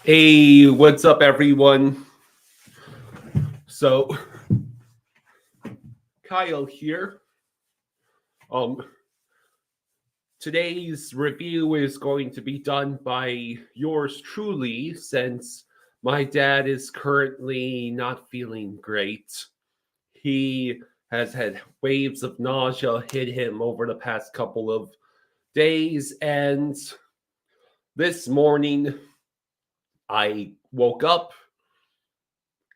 Hey, what's up, everyone? So, Kyle here. Um, Today's review is going to be done by yours truly, since my dad is currently not feeling great. He has had waves of nausea hit him over the past couple of days, and this morning I woke up,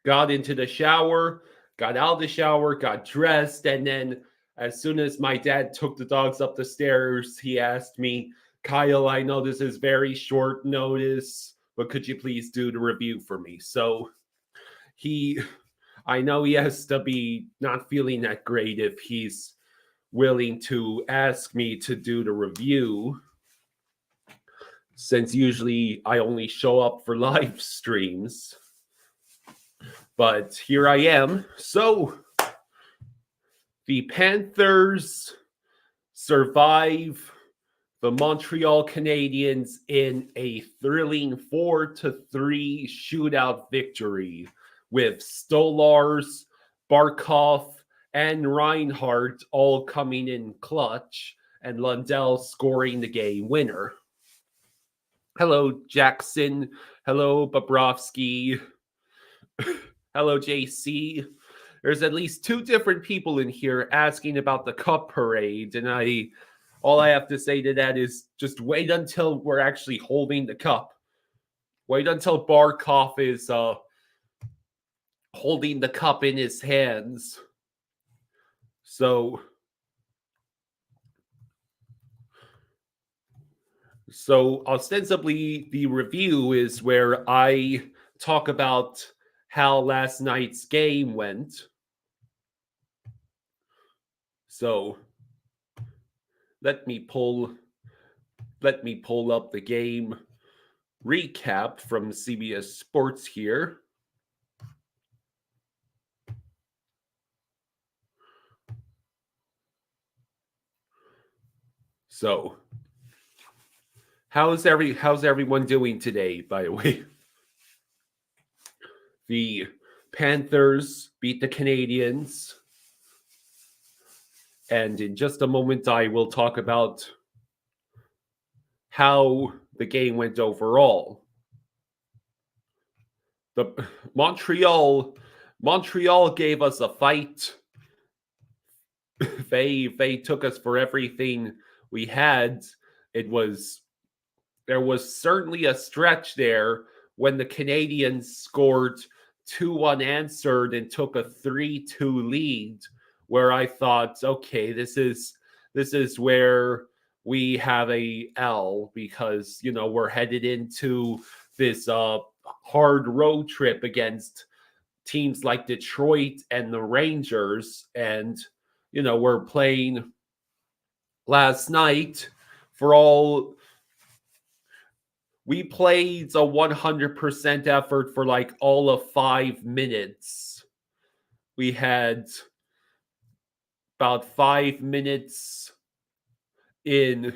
got into the shower, got out of the shower, got dressed, and then as soon as my dad took the dogs up the stairs, he asked me, Kyle, I know this is very short notice, but could you please do the review for me? So he, I know he has to be not feeling that great if he's willing to ask me to do the review, since usually I only show up for live streams. But here I am. So the Panthers survive the Montreal Canadiens in a thrilling 4-3 shootout victory, with Stolars, Barkov, and Reinhardt all coming in clutch, and Lundell scoring the game winner. Hello, Jackson. Hello, Bobrovsky. Hello, JC. There's at least two different people in here asking about the cup parade, and all I have to say to that is just wait until we're actually holding the cup. Wait until Barkov is holding the cup in his hands. So ostensibly the review is where I talk about how last night's game went. So let me pull up the game recap from CBS Sports here. So, how's everyone doing today, by the way? The Panthers beat the Canadiens, and in just a moment I will talk about how the game went overall. The Montreal gave us a fight. They took us for everything we had. There was certainly a stretch there when the Canadiens scored 2 unanswered and took a 3-2 lead, where I thought, okay, this is where we have a L, because we're headed into this hard road trip against teams like Detroit and the Rangers, and we're playing last night. We played a 100% effort for like all of 5 minutes. We had about 5 minutes in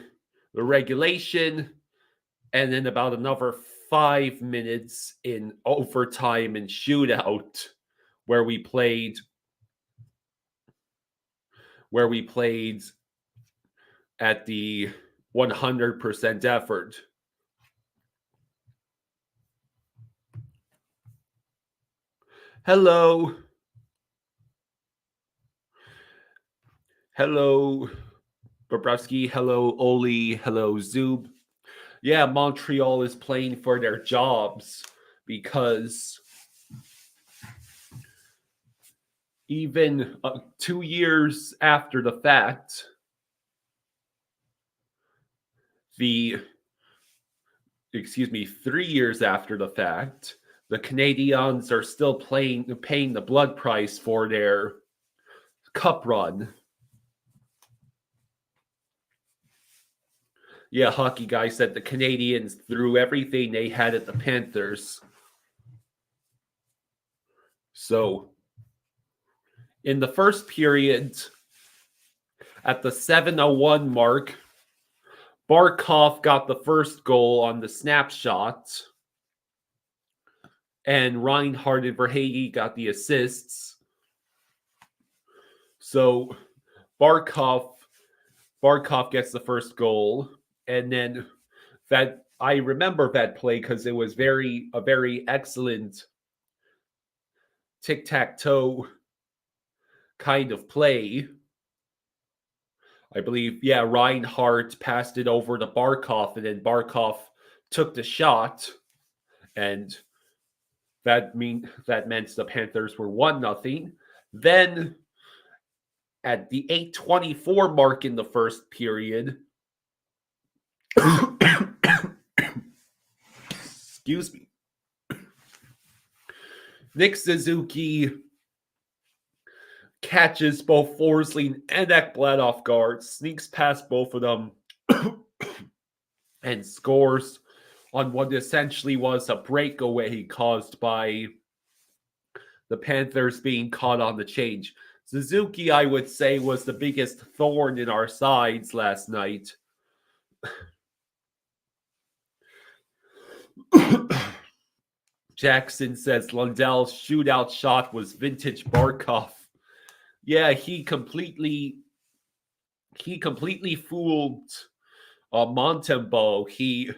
the regulation, and then about another 5 minutes in overtime and shootout, where we played at the 100% effort. Hello, Bobrovsky. Hello, Oli. Hello, Zub. Yeah, Montreal is playing for their jobs, because even 2 years after the fact, 3 years after the fact, the Canadiens are still paying the blood price for their cup run. Yeah, Hockey Guy said the Canadiens threw everything they had at the Panthers. So, in the first period, at the 7:01 mark, Barkov got the first goal on the snapshot. and Reinhardt and Verhage got the assists. So Barkov gets the first goal, and then that I remember that play because it was a very excellent tic-tac-toe kind of play. I believe, Reinhardt passed it over to Barkov, and then Barkov took the shot, and that meant the Panthers were 1-0. Then at the 8:24 mark in the first period, excuse me, Nick Suzuki catches both Forsling and Ekblad off guard, sneaks past both of them, and scores on what essentially was a breakaway caused by the Panthers being caught on the change. Suzuki, I would say, was the biggest thorn in our sides last night. Jackson says Lundell's shootout shot was vintage Barkov. Yeah, he completely fooled Montembeault.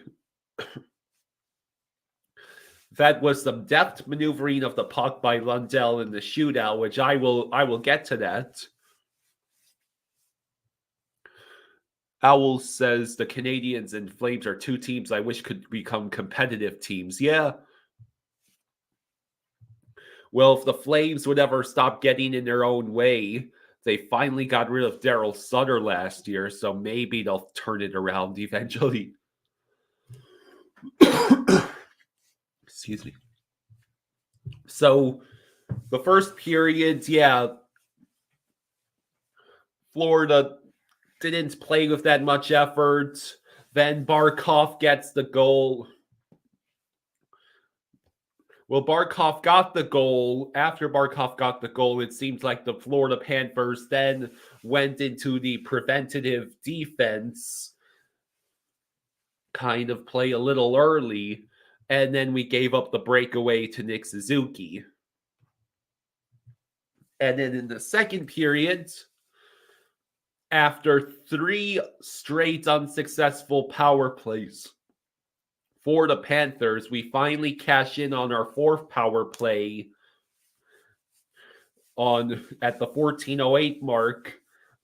That was some deft maneuvering of the puck by Lundell in the shootout, which I will get to that. Owl says the Canadians and Flames are two teams I wish could become competitive teams. Yeah. Well, if the Flames would ever stop getting in their own way, they finally got rid of Daryl Sutter last year, so maybe they'll turn it around eventually. Excuse me. So, the first period, Florida didn't play with that much effort. Then Barkov gets the goal. Well, Barkov got the goal. After Barkov got the goal, it seems like the Florida Panthers then went into the preventative defense kind of play a little early, and then we gave up the breakaway to Nick Suzuki. And then in the second period, after 3 straight unsuccessful power plays for the Panthers, we finally cash in on our 4th power play at the 14:08 mark,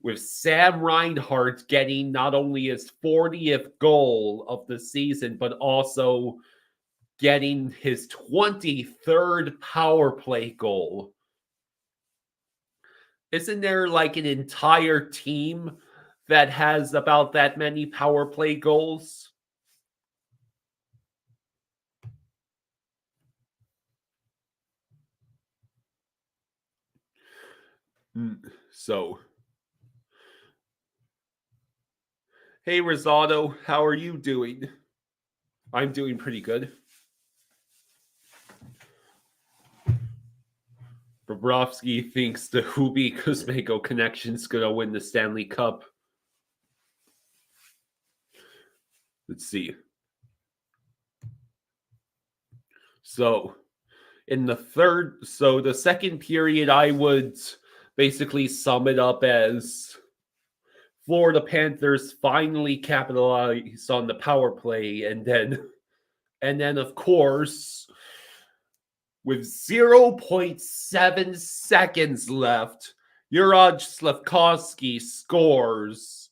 with Sam Reinhart getting not only his 40th goal of the season, but also getting his 23rd power play goal. Isn't there like an entire team that has about that many power play goals? So, hey, Rosado, how are you doing? I'm doing pretty good. Bobrovsky thinks the Hubi Kuzmenko connection's going to win the Stanley Cup. Let's see. So, the second period, I would basically sum it up as Florida Panthers finally capitalized on the power play, and then of course, with 0.7 seconds left, Juraj Slafkovsky scores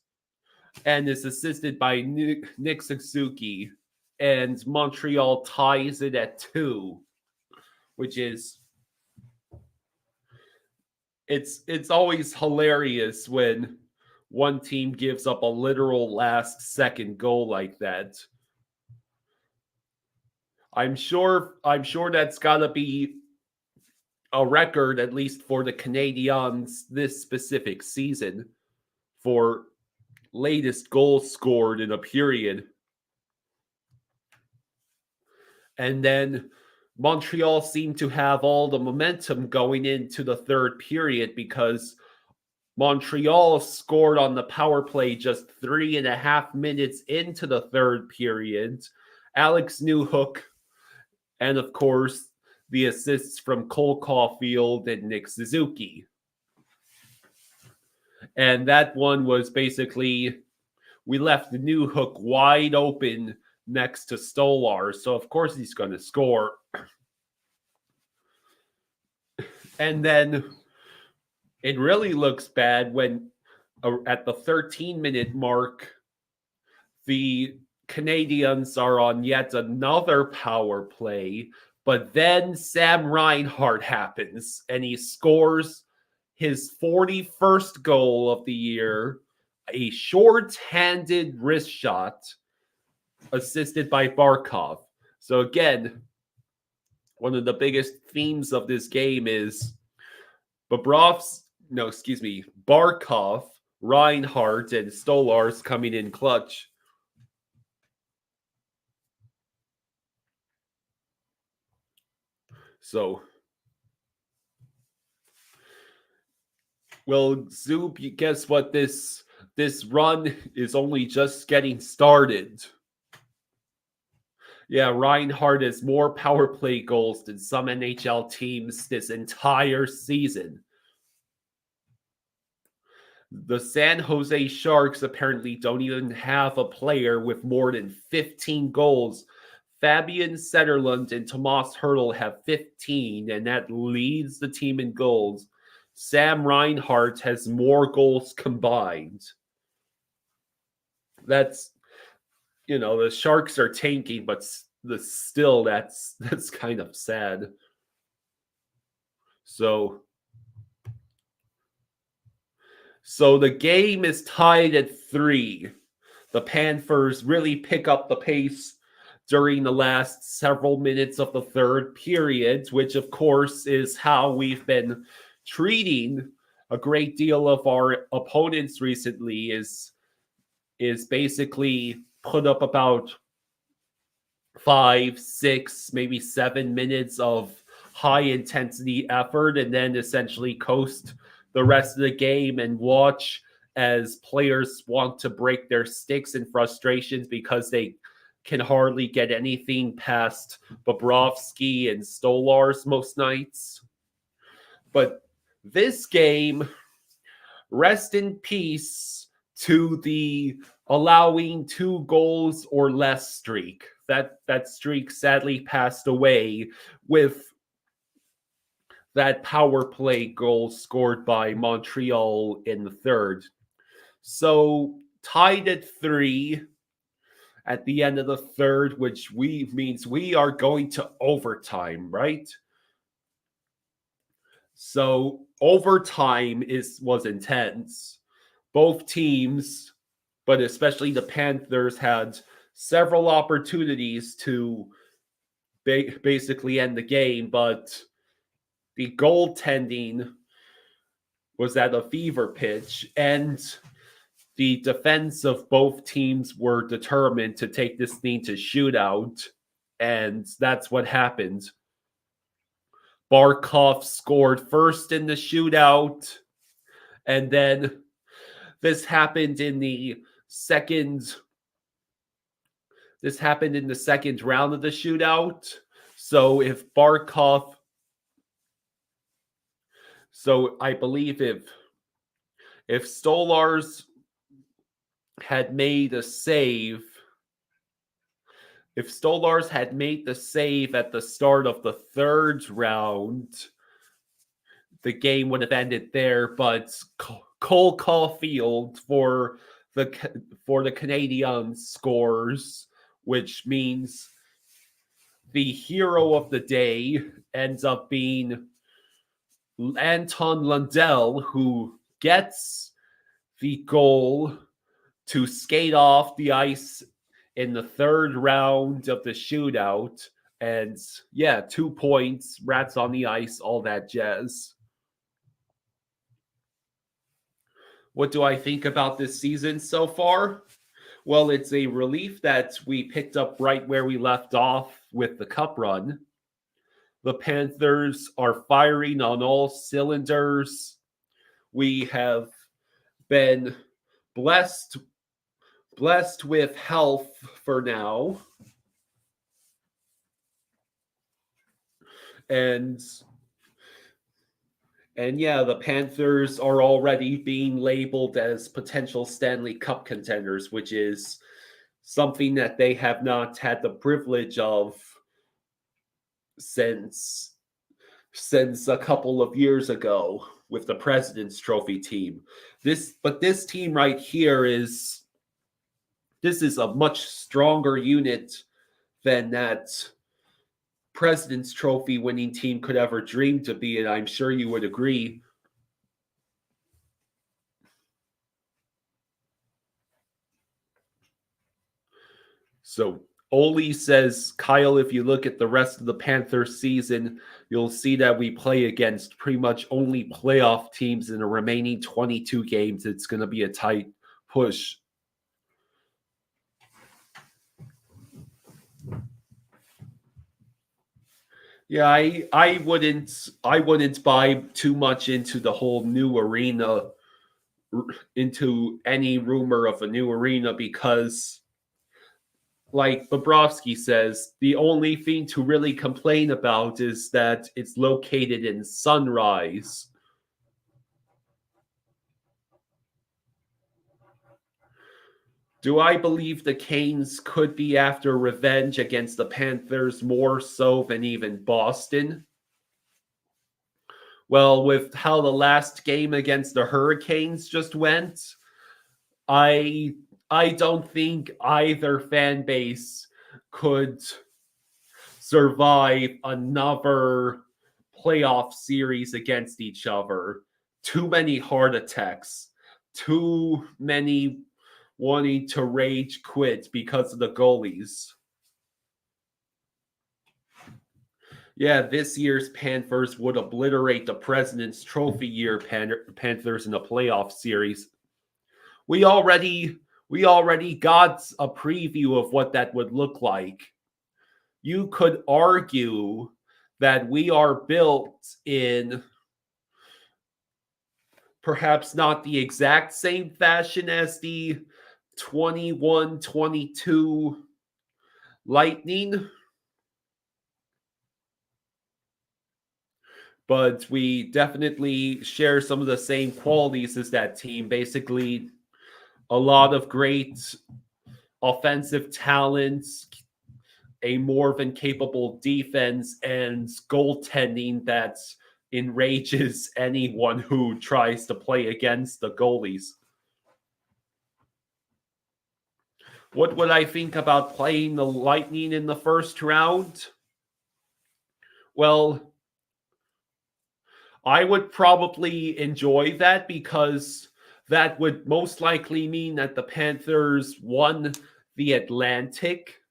and is assisted by Nick Suzuki, and Montreal ties it at 2, which is it's always hilarious when one team gives up a literal last second goal like that. I'm sure that's got to be a record, at least for the Canadiens this specific season, for latest goal scored in a period. And then Montreal seemed to have all the momentum going into the third period, because Montreal scored on the power play just 3.5 minutes into the third period. Alex Newhook, and of course, the assists from Cole Caulfield and Nick Suzuki. And that one was basically, we left the new hook wide open next to Stolar. So, of course, he's going to score. And then it really looks bad when at the 13-minute mark, the Canadians are on yet another power play. But then Sam Reinhart happens and he scores his 41st goal of the year, a short-handed wrist shot assisted by Barkov. So again, one of the biggest themes of this game is Barkov, Reinhart, and Stolarz coming in clutch. So, well, Zoop, guess what? This run is only just getting started. Yeah, Reinhart has more power play goals than some NHL teams this entire season. The San Jose Sharks apparently don't even have a player with more than 15 goals. Fabian Zetterlund and Tomas Hertl have 15, and that leads the team in goals. Sam Reinhart has more goals combined. That's, the Sharks are tanking, but still that's kind of sad. So the game is tied at 3. The Panthers really pick up the pace during the last several minutes of the third period, which of course is how we've been treating a great deal of our opponents recently, is basically put up about 5, 6, maybe 7 minutes of high intensity effort and then essentially coast the rest of the game and watch as players want to break their sticks in frustrations because they can hardly get anything past Bobrovsky and Stolarz most nights. But this game, rest in peace to the allowing 2 goals or less streak. That streak sadly passed away with that power play goal scored by Montreal in the third. So tied at 3 at the end of the third, which means we are going to overtime, right? So overtime was intense. Both teams, but especially the Panthers, had several opportunities to basically end the game, but the goaltending was at a fever pitch, and the defense of both teams were determined to take this thing to shootout, and that's what happened. Barkov scored first in the shootout, and then this happened in the second round of the shootout. So if Barkov, I believe if Stolarz had made a save, if Stolarz had made the save at the start of the third round, the game would have ended there. But Cole Caulfield for the Canadians scores, which means the hero of the day ends up being Anton Lundell, who gets the goal to skate off the ice in the third round of the shootout. And 2 points, rats on the ice, all that jazz. What do I think about this season so far? Well, it's a relief that we picked up right where we left off with the cup run. The Panthers are firing on all cylinders. We have been blessed with health for now. And yeah, the Panthers are already being labeled as potential Stanley Cup contenders, which is something that they have not had the privilege of since a couple of years ago with the President's Trophy team. This team right here is a much stronger unit than that President's Trophy winning team could ever dream to be, and I'm sure you would agree. So Oli says, Kyle, if you look at the rest of the Panthers season, you'll see that we play against pretty much only playoff teams in the remaining 22 games. It's going to be a tight push. Yeah, I wouldn't buy too much into the whole new arena, into any rumor of a new arena, because like Bobrovsky says, the only thing to really complain about is that it's located in Sunrise. Do I believe the Canes could be after revenge against the Panthers more so than even Boston? Well, with how the last game against the Hurricanes just went, I don't think either fan base could survive another playoff series against each other. Too many heart attacks, too many wanting to rage quit because of the goalies. Yeah, this year's Panthers would obliterate the President's Trophy year Panthers in the playoff series. We already got a preview of what that would look like. You could argue that we are built in perhaps not the exact same fashion as the 21-22 Lightning, but we definitely share some of the same qualities as that team. Basically, a lot of great offensive talents, a more than capable defense, and goaltending that enrages anyone who tries to play against the goalies. What would I think about playing the Lightning in the first round? Well, I would probably enjoy that because that would most likely mean that the Panthers won the Atlantic,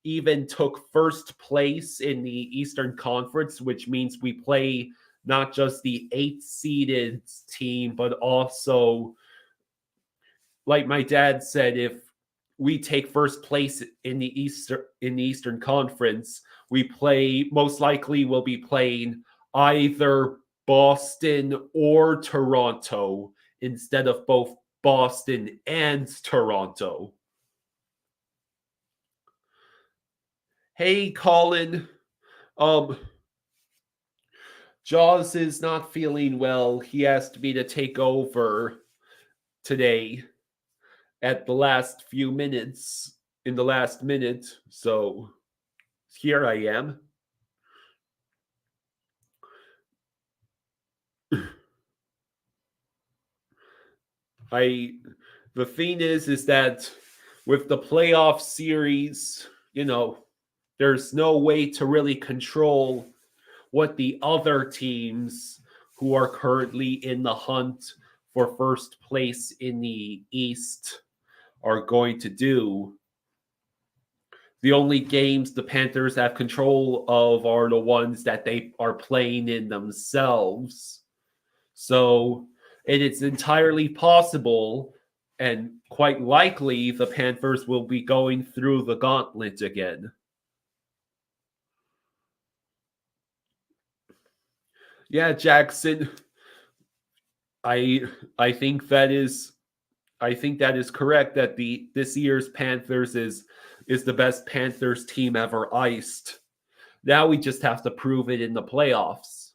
even took first place in the Eastern Conference, which means we play not just the 8th-seeded team, but also, like my dad said, if we take first place in the Eastern Conference, most likely we'll be playing either Boston or Toronto instead of both Boston and Toronto. Hey, Colin. Jaws is not feeling well. He asked me to take over today at the last few minutes, in the last minute. So here I am. The thing is that with the playoff series, there's no way to really control what the other teams who are currently in the hunt for first place in the East are going to do. The only games the Panthers have control of are the ones that they are playing in themselves. So it is entirely possible and quite likely the Panthers will be going through the gauntlet again. Yeah, Jackson. I think that is correct that this year's Panthers is the best Panthers team ever iced. Now we just have to prove it in the playoffs.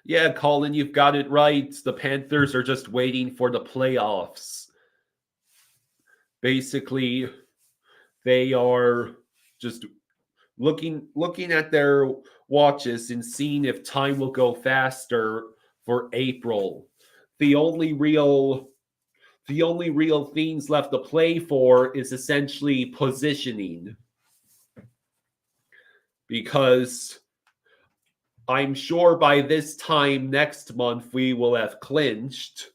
Yeah, Colin, you've got it right. The Panthers are just waiting for the playoffs. Basically, they are just looking at their watches and seeing if time will go faster for April. The only real things left to play for is essentially positioning. Because I'm sure by this time next month we will have clinched.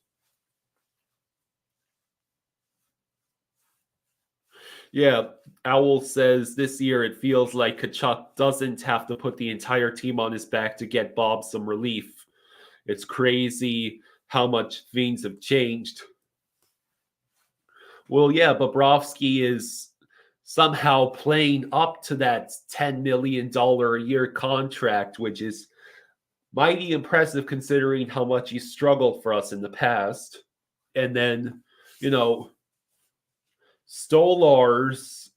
Yeah, Owl says this year it feels like Kachuk doesn't have to put the entire team on his back to get Bob some relief. It's crazy how much things have changed. Well, yeah, Bobrovsky is somehow playing up to that $10 million a year contract, which is mighty impressive considering how much he struggled for us in the past. And then, Stolars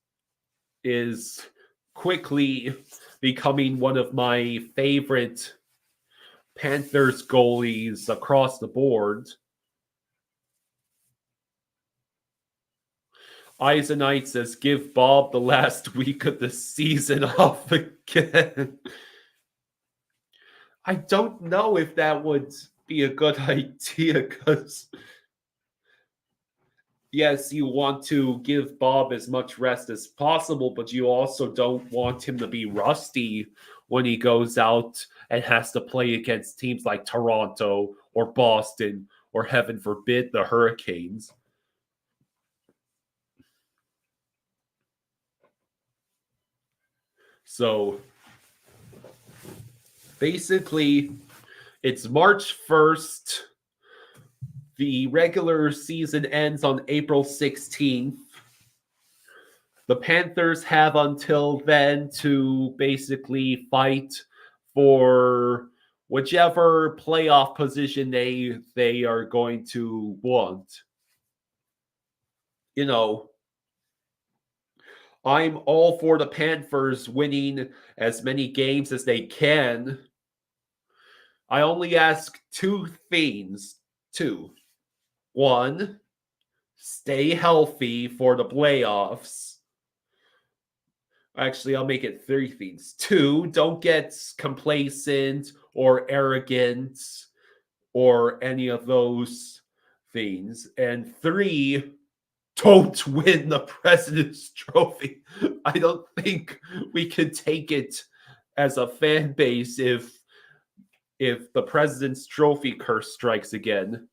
is quickly becoming one of my favorite Panthers goalies across the board. Eisenite says, give Bob the last week of the season off again. I don't know if that would be a good idea because, yes, you want to give Bob as much rest as possible, but you also don't want him to be rusty when he goes out and has to play against teams like Toronto or Boston or, heaven forbid, the Hurricanes. So basically, it's March 1st. The regular season ends on April 16th. The Panthers have until then to basically fight for whichever playoff position they are going to want. I'm all for the Panthers winning as many games as they can. I only ask two things. One, stay healthy for the playoffs. Actually, I'll make it three things. Two, don't get complacent or arrogant or any of those things. And three, don't win the President's Trophy. I don't think we can take it as a fan base if the President's Trophy curse strikes again.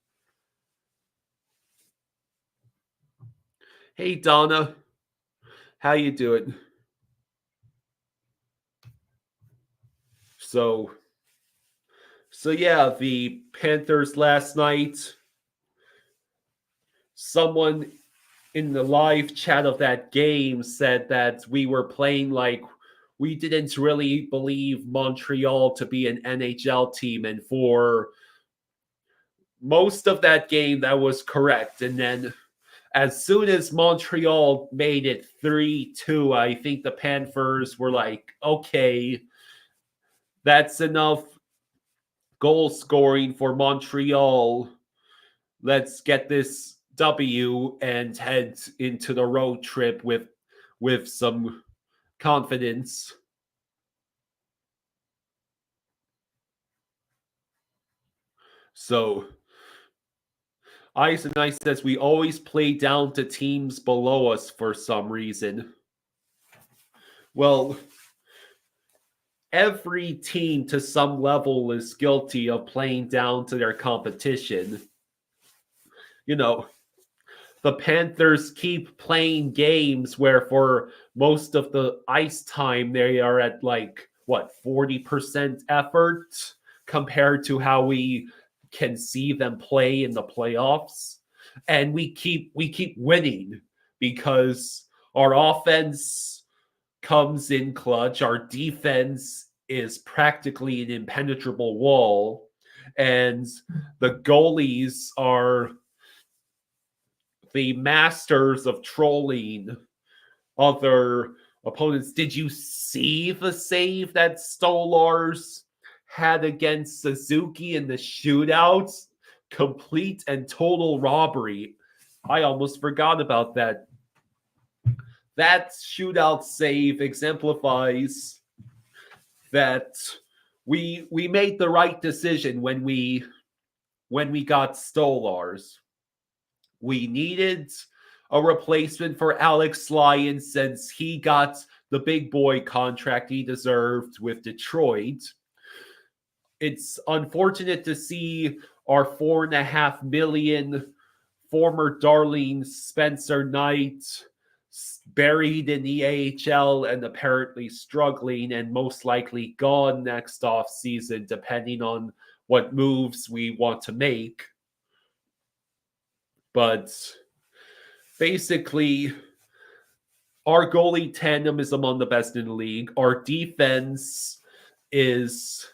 Hey Donna, how you doing? So yeah, the Panthers last night, someone in the live chat of that game said that we were playing like we didn't really believe Montreal to be an NHL team. And for most of that game, that was correct. And then as soon as Montreal made it 3-2, I think the Panthers were like, okay, that's enough goal scoring for Montreal. Let's get this W and head into the road trip with some confidence. So Eisenite says we always play down to teams below us for some reason. Well, every team to some level is guilty of playing down to their competition. The Panthers keep playing games where for most of the ice time they are at 40% effort compared to how we can see them play in the playoffs. And we keep winning because our offense comes in clutch, our defense is practically an impenetrable wall, and the goalies are the masters of trolling other opponents. Did you see the save that Stolars had against Suzuki in the shootouts? Complete and total robbery. I almost forgot about that. That shootout save exemplifies that we made the right decision when we got Stolars. We needed a replacement for Alex Lyon since he got the big boy contract he deserved with Detroit. It's unfortunate to see our $4.5 million former darling Spencer Knight buried in the AHL and apparently struggling and most likely gone next off season, depending on what moves we want to make. But basically, our goalie tandem is among the best in the league. Our defense is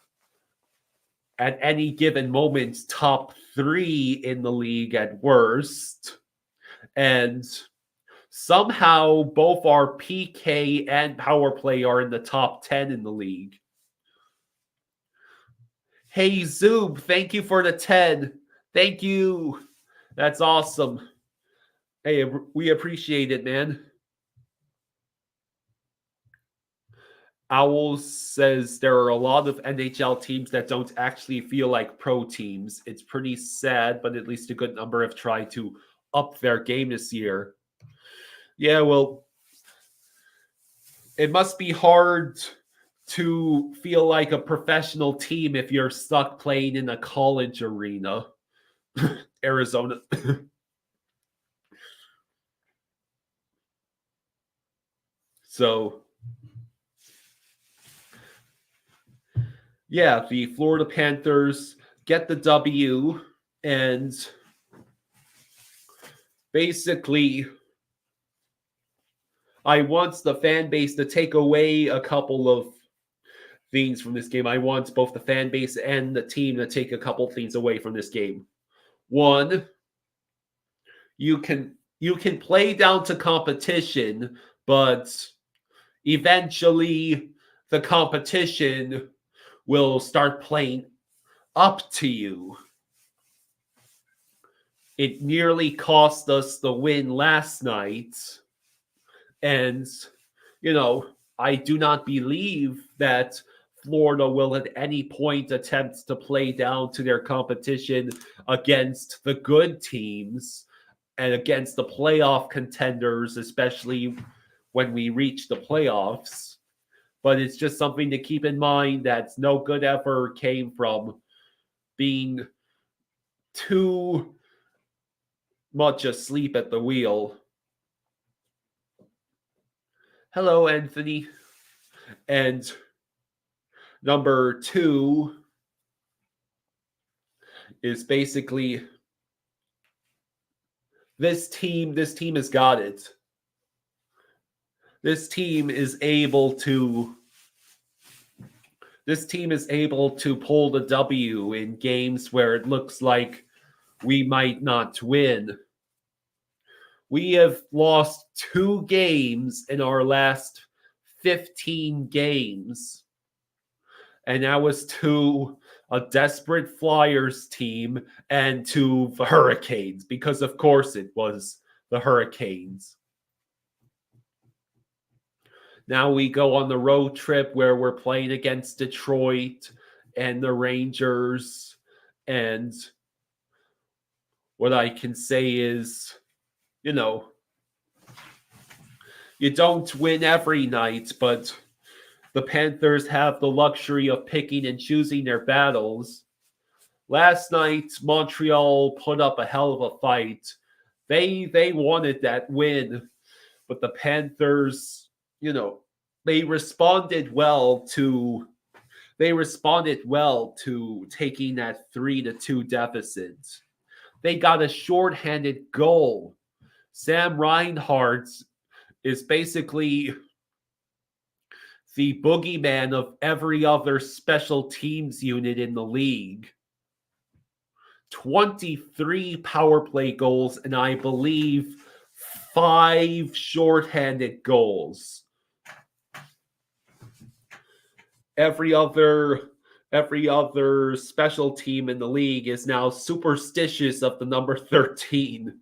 at any given moment top 3 in the league at worst. And somehow both our PK and power play are in the top 10 in the league. Hey, Zoob, thank you for the 10. Thank you. That's awesome. Hey, we appreciate it, man. Owls says there are a lot of NHL teams that don't actually feel like pro teams. It's pretty sad, but at least a good number have tried to up their game this year. Yeah, well, it must be hard to feel like a professional team if you're stuck playing in a college arena. Arizona. So, yeah, the Florida Panthers get the W, and basically, I want the fan base to take away a couple of things from this game. I want both the fan base and the team to take a couple things away from this game. One, you can play down to competition, but eventually the competition will start playing up to you. It nearly cost us the win last night. And, I do not believe that Florida will at any point attempt to play down to their competition against the good teams and against the playoff contenders, especially when we reach the playoffs. But it's just something to keep in mind that no good ever came from being too much asleep at the wheel. Hello, Anthony. And number 2 is basically this team has got it. This team is able to pull the W in games where it looks like we might not win. We have lost 2 games in our last 15 games. And that was to a desperate Flyers team and to the Hurricanes, because of course it was the Hurricanes. Now we go on the road trip where we're playing against Detroit and the Rangers. And what I can say is, you don't win every night, but the Panthers have the luxury of picking and choosing their battles. Last night, Montreal put up a hell of a fight. They wanted that win, but the Panthers, they responded well to taking that 3-2 deficit. They got a shorthanded goal. Sam Reinhart is basically the boogeyman of every other special teams unit in the league. 23 power play goals and I believe 5 shorthanded goals. every other special team in the league is now superstitious of the number 13.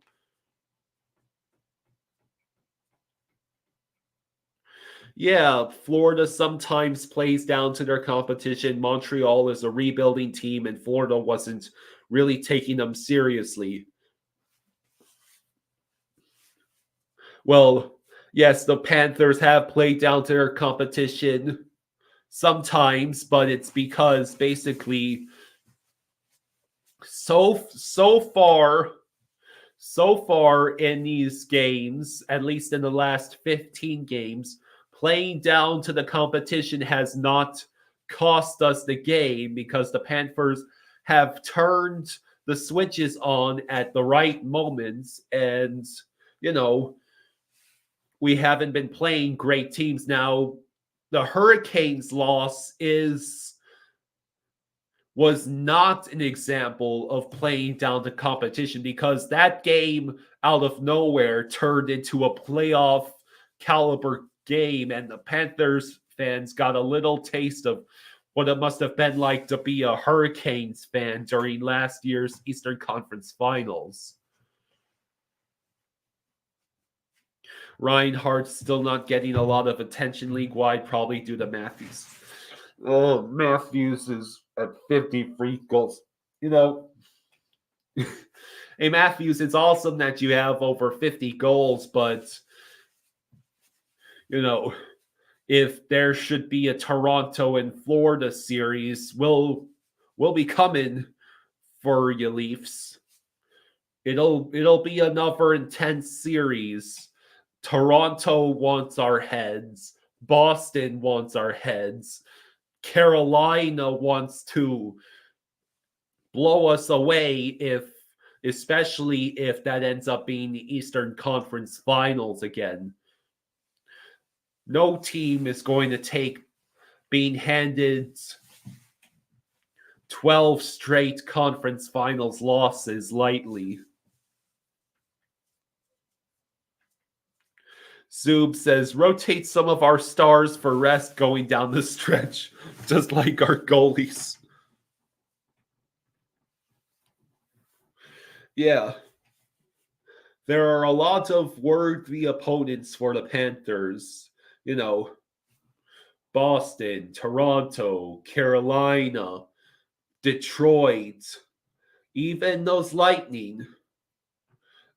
Yeah, Florida sometimes plays down to their competition. Montreal is a rebuilding team, and Florida wasn't really taking them seriously. Well, yes, the Panthers have played down to their competition sometimes, but it's because basically so far in these games, at least in the last 15 games, playing down to the competition has not cost us the game because the Panthers have turned the switches on at the right moments, and you know we haven't been playing great teams. Now the Hurricanes loss was not an example of playing down the competition because that game out of nowhere turned into a playoff caliber game, and the Panthers fans got a little taste of what it must have been like to be a Hurricanes fan during last year's Eastern Conference Finals. Reinhardt's still not getting a lot of attention league-wide, probably due to Matthews. Oh, Matthews is at 53 goals. Hey, Matthews, it's awesome that you have over 50 goals, but, if there should be a Toronto and Florida series, we'll be coming for you, Leafs. It'll be another intense series. Toronto wants our heads. Boston wants our heads. Carolina wants to blow us away especially if that ends up being the Eastern Conference Finals again. No team is going to take being handed 12 straight conference finals losses lightly. Zoob says, rotate some of our stars for rest going down the stretch, just like our goalies. Yeah. There are a lot of worthy opponents for the Panthers. Boston, Toronto, Carolina, Detroit, even those Lightning.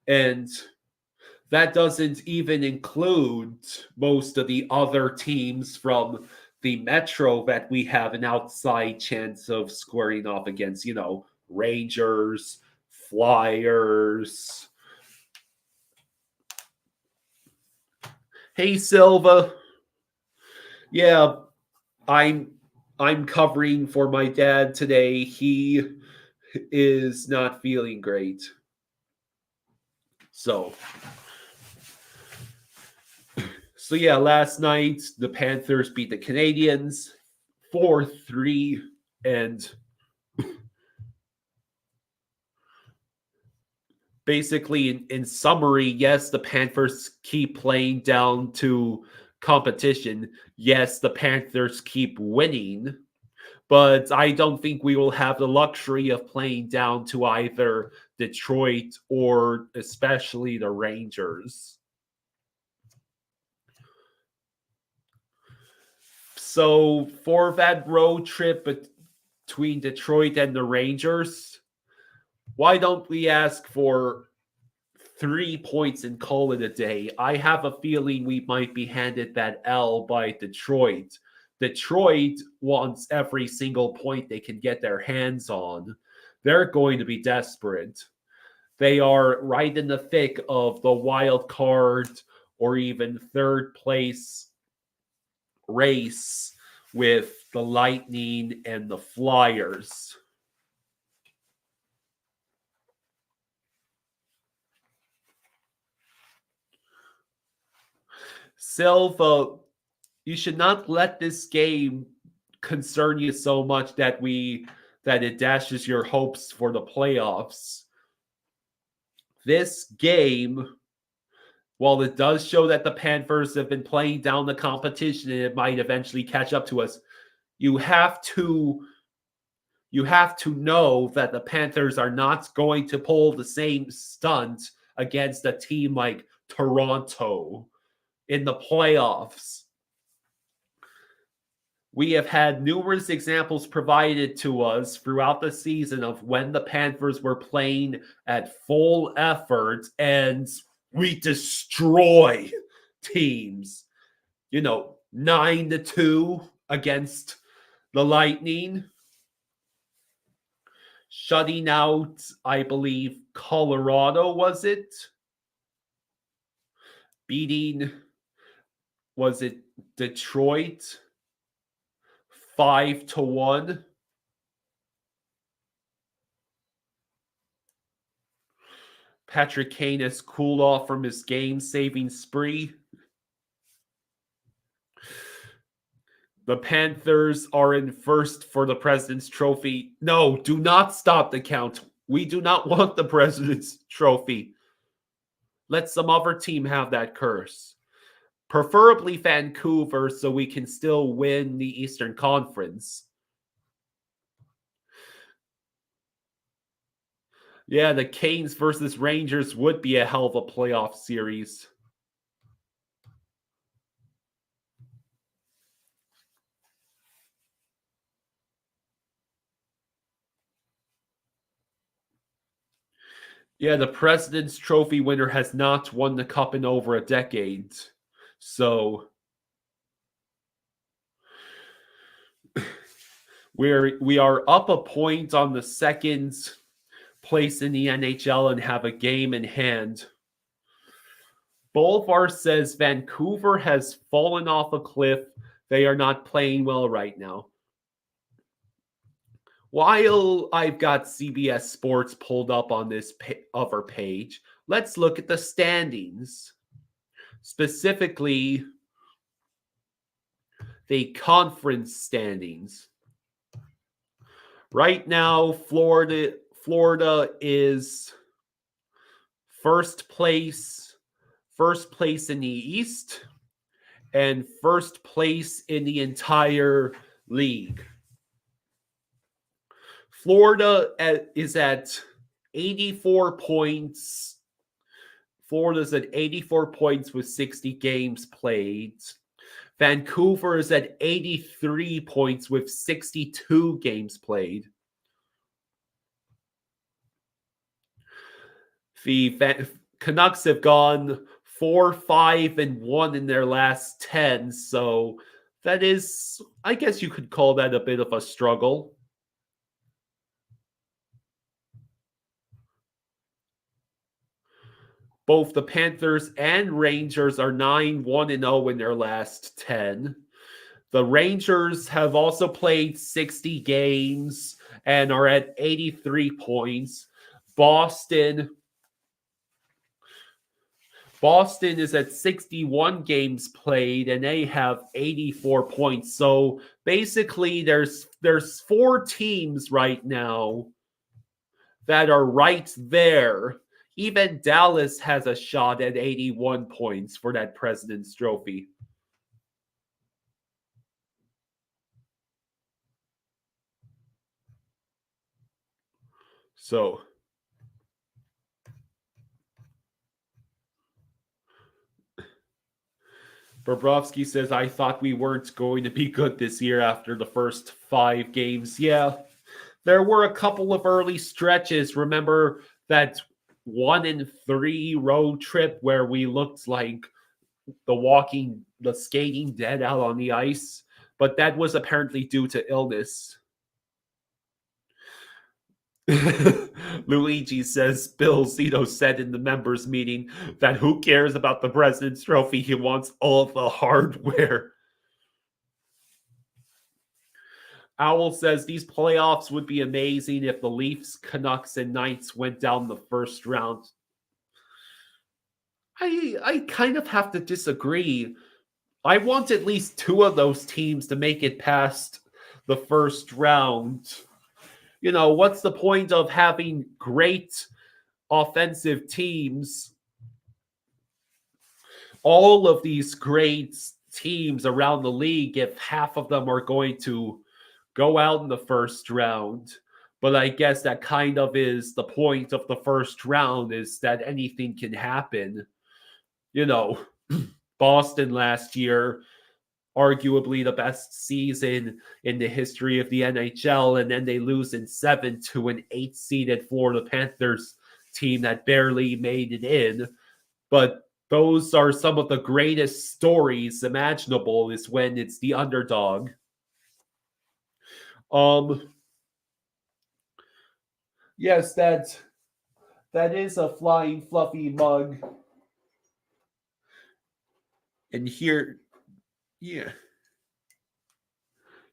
And that doesn't even include most of the other teams from the Metro that we have an outside chance of squaring off against, Rangers, Flyers. Hey, Silva. Yeah, I'm covering for my dad today. He is not feeling great. So yeah, last night the Panthers beat the Canadiens 4-3, and basically in summary, yes, the Panthers keep playing down to competition. Yes, the Panthers keep winning, but I don't think we will have the luxury of playing down to either Detroit or especially the Rangers. So for that road trip between Detroit and the Rangers, why don't we ask for 3 points and call it a day? I have a feeling we might be handed that L by Detroit. Detroit wants every single point they can get their hands on. They're going to be desperate. They are right in the thick of the wild card or even third place race with the Lightning and the Flyers. Silva, you should not let this game concern you so much that it dashes your hopes for the playoffs. This game, while it does show that the Panthers have been playing down the competition and it might eventually catch up to us, you have to know that the Panthers are not going to pull the same stunt against a team like Toronto in the playoffs. We have had numerous examples provided to us throughout the season of when the Panthers were playing at full effort and we destroy teams. 9-2 against the Lightning. Shutting out, I believe, Colorado, was it? Beating, was it Detroit? 5-1. Patrick Kane has cooled off from his game-saving spree. The Panthers are in first for the President's Trophy. No, do not stop the count. We do not want the President's Trophy. Let some other team have that curse. Preferably Vancouver, so we can still win the Eastern Conference. Yeah, the Canes versus Rangers would be a hell of a playoff series. Yeah, the President's Trophy winner has not won the cup in over a decade. So we are up a point on the second place in the NHL and have a game in hand. Bolvar says Vancouver has fallen off a cliff. They are not playing well right now. While I've got CBS Sports pulled up on this other page, let's look at the standings. Specifically, the conference standings. Right now, Florida is first place in the East and first place in the entire league. Florida is at 84 points. Florida's at 84 points with 60 games played. Vancouver is at 83 points with 62 games played. The Canucks have gone 4-5-1 in their last 10, so that is, I guess you could call that a bit of a struggle. Both the Panthers and Rangers are 9-1-0 in their last 10. The Rangers have also played 60 games and are at 83 points. Boston is at 61 games played and they have 84 points. So basically there's 4 teams right now that are right there. Even Dallas has a shot at 81 points for that President's Trophy. So Bobrovsky says, I thought we weren't going to be good this year after the first 5 games. Yeah, there were a couple of early stretches. Remember that 1-3 road trip where we looked like the skating dead out on the ice, but that was apparently due to illness. Luigi says Bill Zito said in the members meeting that who cares about the President's Trophy? He wants all the hardware. Owl says these playoffs would be amazing if the Leafs, Canucks, and Knights went down the first round. I kind of have to disagree. I want at least 2 of those teams to make it past the first round. What's the point of having great offensive teams? All of these great teams around the league, if half of them are going to go out in the first round. But I guess that kind of is the point of the first round, is that anything can happen. You know, Boston last year, arguably the best season in the history of the NHL, and then they lose in 7 to an 8-seeded Florida Panthers team that barely made it in. But those are some of the greatest stories imaginable, is when it's the underdog. Yes, that is a flying fluffy mug. And here, yeah.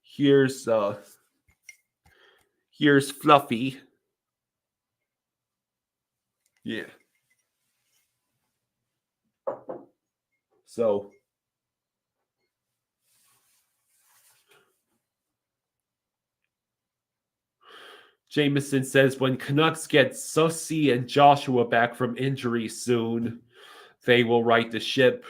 Here's Fluffy. Yeah. So Jameson says, when Canucks get Sussy and Joshua back from injury soon, they will right the ship.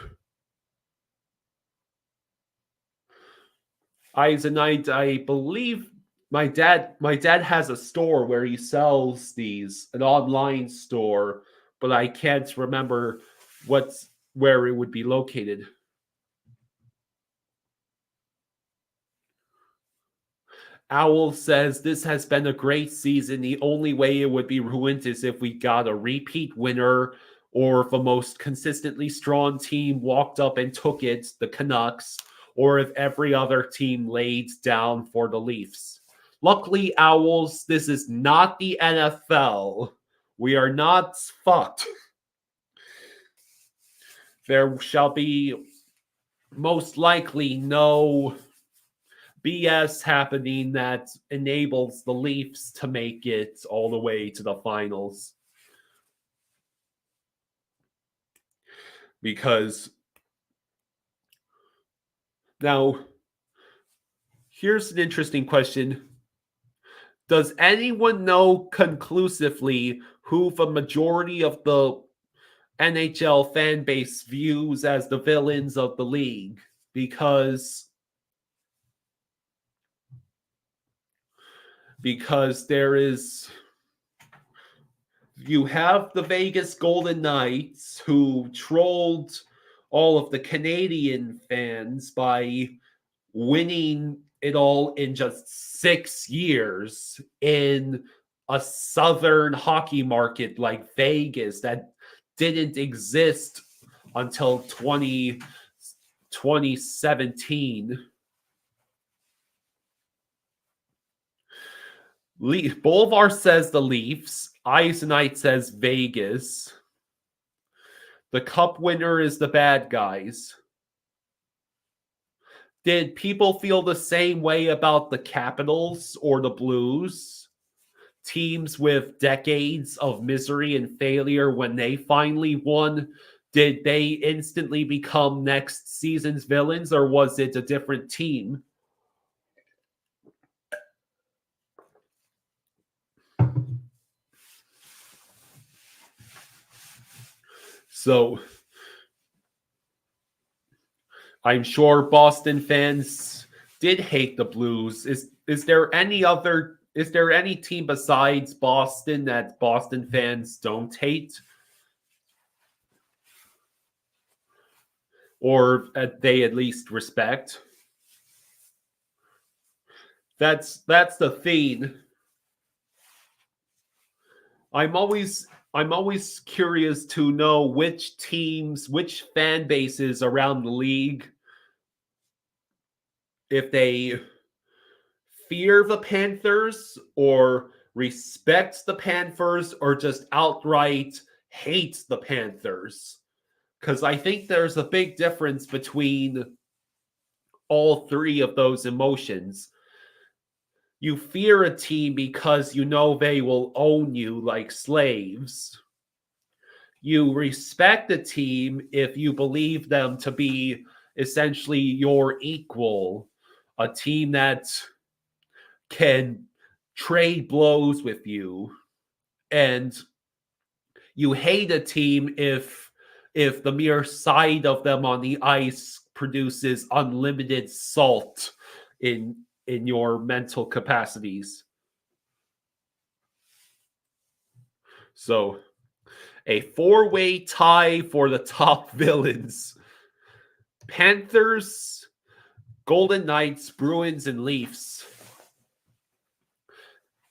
Eisenite, I believe my dad has a store where he sells these, an online store, but I can't remember where it would be located. Owl says, this has been a great season. The only way it would be ruined is if we got a repeat winner, or if a most consistently strong team walked up and took it, the Canucks, or if every other team laid down for the Leafs. Luckily, Owls, this is not the NFL. We are not fucked. There shall be most likely no BS happening that enables the Leafs to make it all the way to the finals. Because now, here's an interesting question. Does anyone know conclusively who the majority of the NHL fan base views as the villains of the league? Because there is, you have the Vegas Golden Knights, who trolled all of the Canadian fans by winning it all in just 6 years in a southern hockey market like Vegas that didn't exist until 2017. Boulevard says the Leafs. Eisenite says Vegas. The cup winner is the bad guys. Did people feel the same way about the Capitals or the Blues? Teams with decades of misery and failure, when they finally won, did they instantly become next season's villains, or was it a different team? So I'm sure Boston fans did hate the Blues. Is there any team besides Boston that Boston fans don't hate? Or they at least respect? That's the thing. I'm always curious to know which teams, which fan bases around the league, if they fear the Panthers or respect the Panthers or just outright hate the Panthers. Because I think there's a big difference between all three of those emotions. You fear a team because you know they will own you like slaves. You respect a team if you believe them to be essentially your equal, a team that can trade blows with you. And you hate a team if the mere sight of them on the ice produces unlimited salt in in your mental capacities. So, a four-way tie for the top villains. Panthers, Golden Knights, Bruins, and Leafs.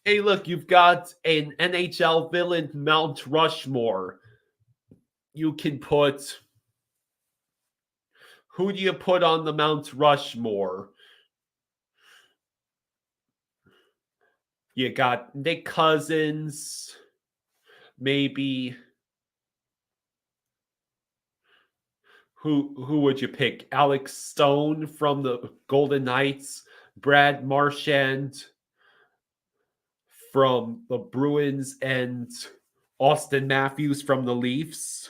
Hey, look, you've got an NHL villain Mount Rushmore. You can put... Who do you put on the Mount Rushmore? You got Nick Cousins, maybe. Who would you pick? Alex Stone from the Golden Knights, Brad Marchand from the Bruins, and Austin Matthews from the Leafs.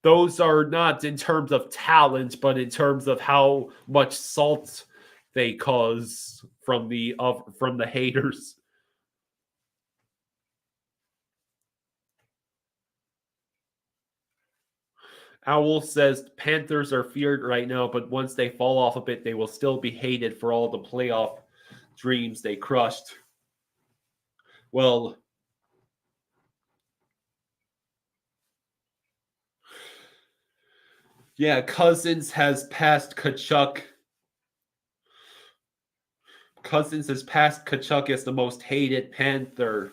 Those are not in terms of talent, but in terms of how much salt they cause from the haters. Owl says Panthers are feared right now, but once they fall off a bit, they will still be hated for all the playoff dreams they crushed. Well, yeah, Cousins has passed Kachuk. Cousins has passed Kachuk as the most hated Panther.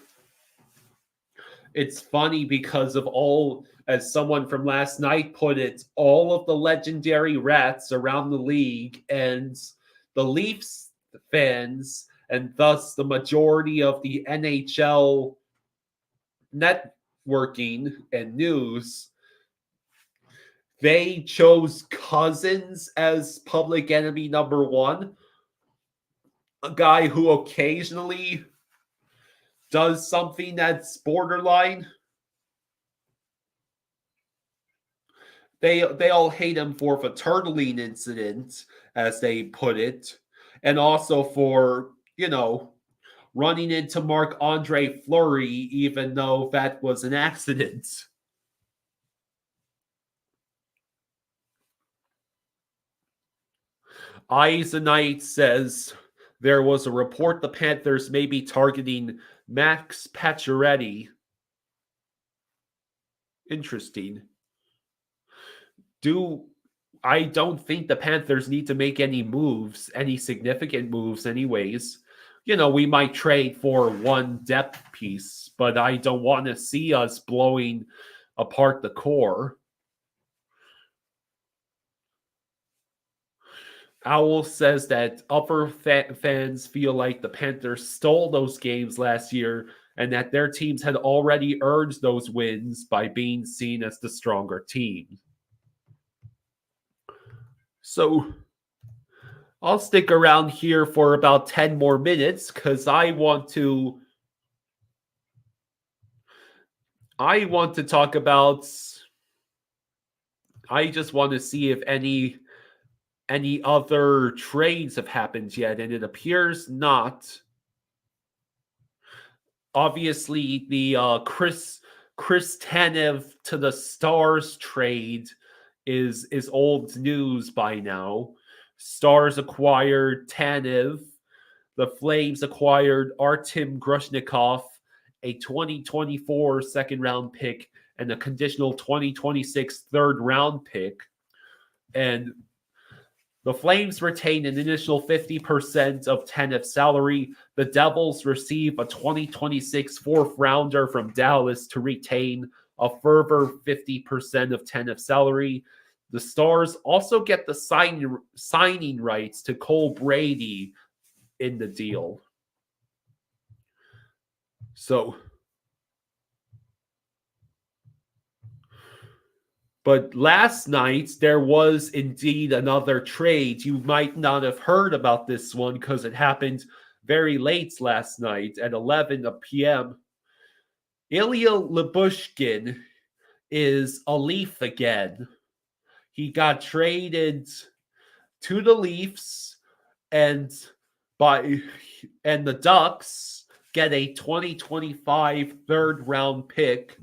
It's funny because of all, as someone from last night put it, all of the legendary rats around the league and the Leafs fans, and thus the majority of the NHL networking and news, they chose Cousins as public enemy number one. A guy who occasionally does something that's borderline. They all hate him for the turtling incident, as they put it, and also for, running into Marc-Andre Fleury, even though that was an accident. Eisenite says there was a report the Panthers may be targeting Max Pacioretty. Interesting. I don't think the Panthers need to make any moves, any significant moves anyways. We might trade for one depth piece, but I don't want to see us blowing apart the core. Owl says that upper fans feel like the Panthers stole those games last year and that their teams had already earned those wins by being seen as the stronger team. So I'll stick around here for about 10 more minutes because I want to talk about... I just want to see if any other trades have happened yet, and it appears not. Obviously, the Chris Tanev to the Stars trade is old news by now. Stars acquired Tanev. The Flames acquired Artem Grushnikov, a 2024 second-round pick, and a conditional 2026 third-round pick. And the Flames retain an initial 50% of Tanev's salary. The Devils receive a 2026 fourth-rounder from Dallas to retain a further 50% of Tanev's salary. The Stars also get the signing rights to Cole Brady in the deal. So, but last night, there was indeed another trade. You might not have heard about this one because it happened very late last night at 11 p.m. Ilya Lyubushkin is a Leaf again. He got traded to the Leafs, and the Ducks get a 2025 third-round pick.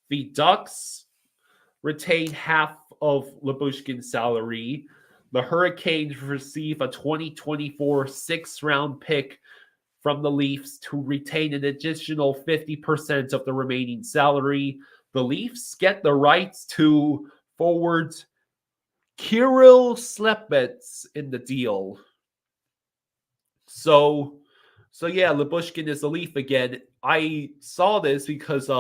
The Ducks retain half of Lyubushkin's salary. The Hurricanes receive a 2024 sixth-round pick from the Leafs to retain an additional 50% of the remaining salary. The Leafs get the rights to forward Kirill Slepets in the deal. So yeah, Lyubushkin is a Leaf again. I saw this because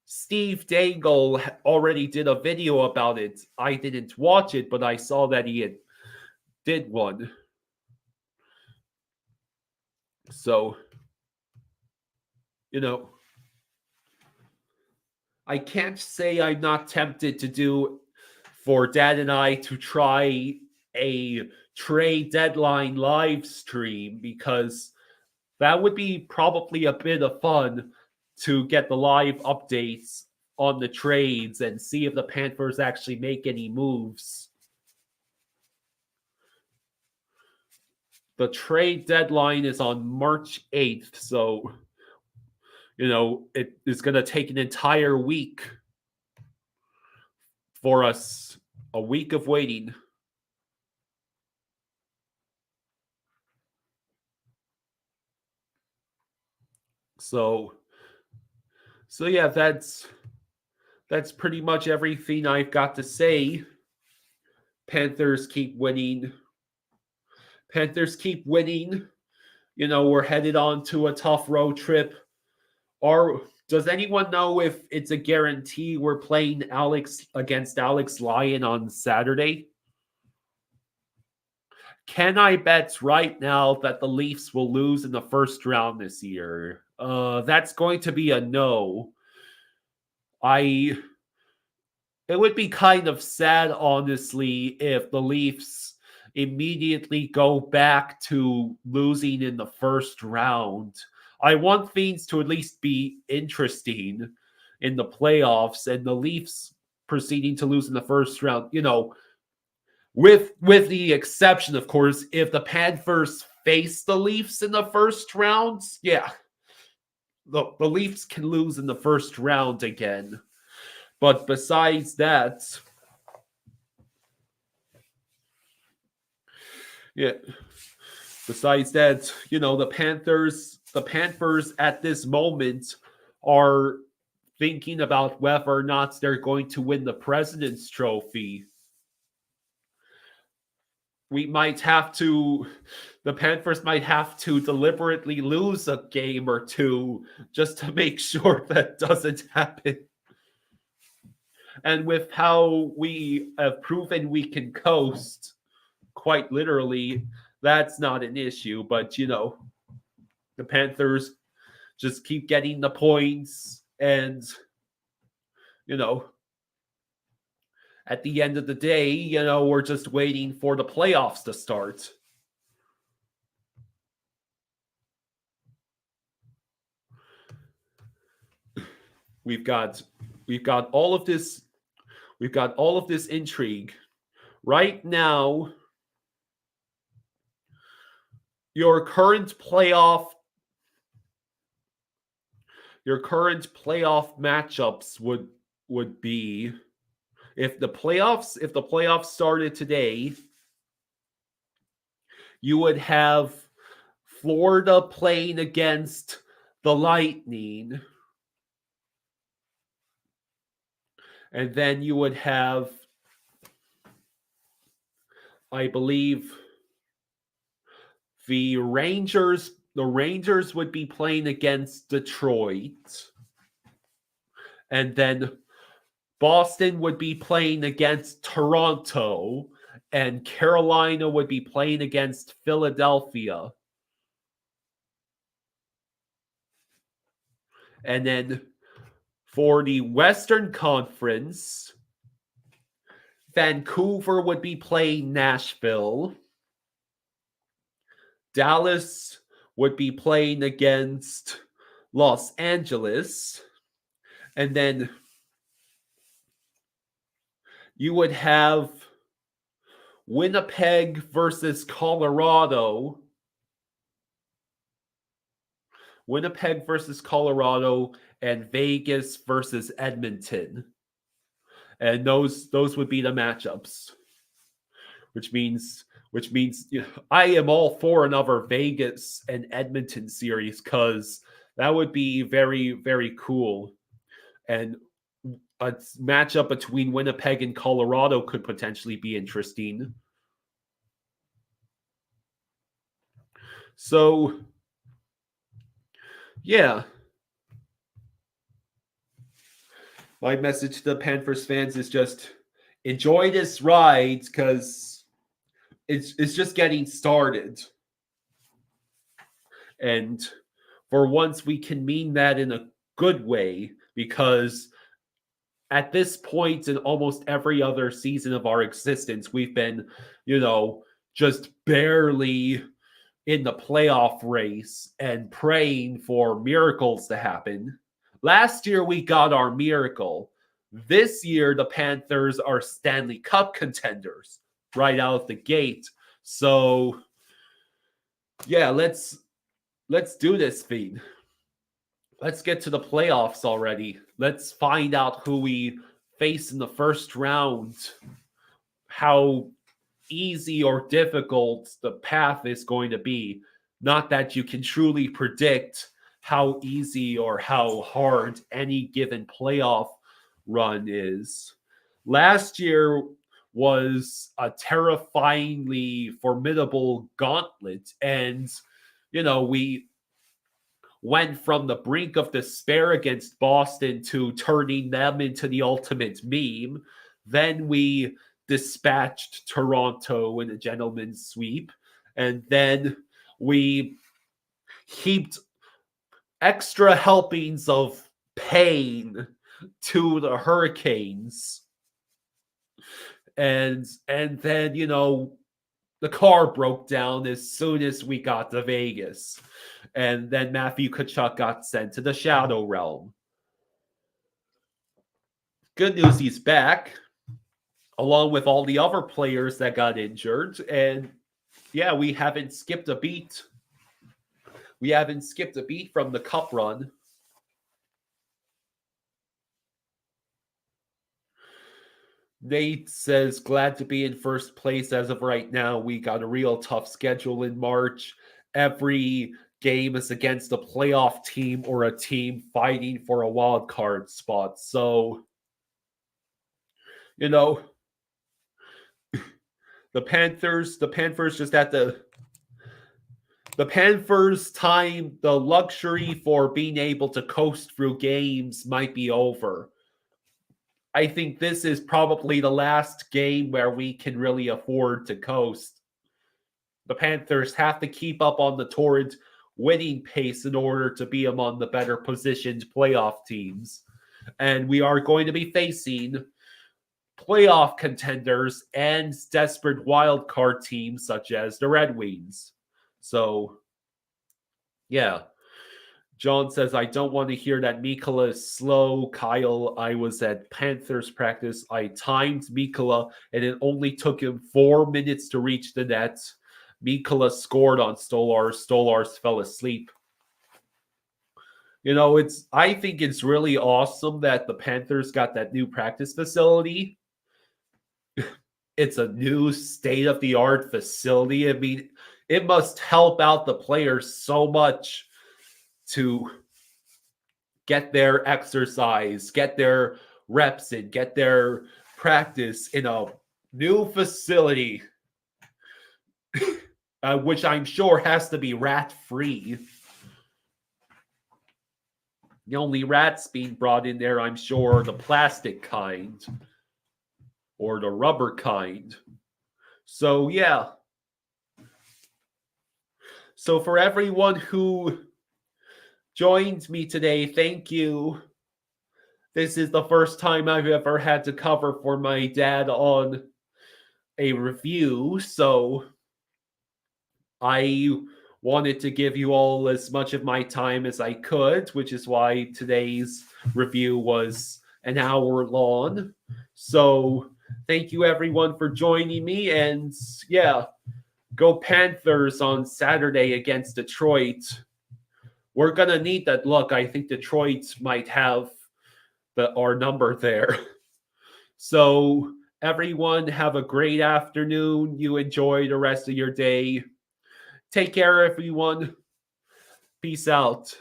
Steve Dangle already did a video about it. I didn't watch it, but I saw that he did one. So, I can't say I'm not tempted to do for Dad and I to try a trade deadline live stream, because that would be probably a bit of fun to get the live updates on the trades and see if the Panthers actually make any moves. The trade deadline is on March 8th, so, it is going to take an entire week for us, a week of waiting. So yeah, that's pretty much everything I've got to say. Panthers keep winning. We're headed on to a tough road trip. Does anyone know if it's a guarantee we're playing against Alex Lyon on Saturday? Can I bet right now that the Leafs will lose in the first round this year? That's going to be a no. It would be kind of sad, honestly, if the Leafs immediately go back to losing in the first round. I want things to at least be interesting in the playoffs, and the Leafs proceeding to lose in the first round, with the exception, of course, if the Panthers face the Leafs in the first round, yeah, the Leafs can lose in the first round again. But besides that, the Panthers at this moment are thinking about whether or not they're going to win the President's Trophy. The Panthers might have to deliberately lose a game or two just to make sure that doesn't happen. And with how we have proven we can coast, quite literally, that's not an issue. But, the Panthers just keep getting the points, and, at the end of the day, we're just waiting for the playoffs to start. We've got all of this intrigue. Right now, your current playoff matchups would be, if the playoffs started today, you would have Florida playing against the Lightning. And then you would have, I believe, the Rangers. The Rangers would be playing against Detroit. And then Boston would be playing against Toronto. And Carolina would be playing against Philadelphia. And then for the Western Conference, Vancouver would be playing Nashville. Dallas would be playing against Los Angeles. And then you would have Winnipeg versus Colorado. Winnipeg versus Colorado, and Vegas versus Edmonton. And those would be the matchups. which means I am all for another Vegas and Edmonton series because that would be very, very cool. And a matchup between Winnipeg and Colorado could potentially be interesting. So, yeah. My message to the Panthers fans is just enjoy this ride because it's just getting started. And for once, we can mean that in a good way because at this point in almost every other season of our existence, we've been, just barely in the playoff race and praying for miracles to happen. Last year, we got our miracle. This year, the Panthers are Stanley Cup contenders right out of the gate. So, yeah, let's do this thing. Let's get to the playoffs already. Let's find out who we face in the first round, how easy or difficult the path is going to be. Not that you can truly predict how easy or how hard any given playoff run is. Last year was a terrifyingly formidable gauntlet, and we went from the brink of despair against Boston to turning them into the ultimate meme. Then we dispatched Toronto in a gentleman's sweep, and then we heaped extra helpings of pain to the Hurricanes. And then, the car broke down as soon as we got to Vegas. And then Matthew Tkachuk got sent to the Shadow Realm. Good news, he's back, along with all the other players that got injured. And yeah, we haven't skipped a beat. We haven't skipped a beat from the Cup run. Nate says, glad to be in first place as of right now. We got a real tough schedule in March. Every game is against a playoff team or a team fighting for a wild card spot. So, the Panthers just at the Panthers' time, the luxury for being able to coast through games might be over. I think this is probably the last game where we can really afford to coast. The Panthers have to keep up on the torrid winning pace in order to be among the better positioned playoff teams. And we are going to be facing playoff contenders and desperate wildcard teams such as the Red Wings. So, yeah. John says, I don't want to hear that Mikkola is slow. Kyle, I was at Panthers practice. I timed Mikkola, and it only took him 4 minutes to reach the net. Mikkola scored on Stolarz. Stolarz fell asleep. I think it's really awesome that the Panthers got that new practice facility. It's a new state-of-the-art facility. I mean, it must help out the players so much to get their exercise, get their reps in, get their practice in a new facility, which I'm sure has to be rat-free. The only rats being brought in there, I'm sure, are the plastic kind or the rubber kind. So, yeah. So for everyone who joined me today, thank you. This is the first time I've ever had to cover for my dad on a review, so I wanted to give you all as much of my time as I could, which is why today's review was an hour long. So thank you everyone for joining me, and yeah, go Panthers on Saturday against Detroit. We're going to need that luck. I think Detroit might have our number there. So Everyone, have a great afternoon. You enjoy the rest of your day. Take care, everyone. Peace out.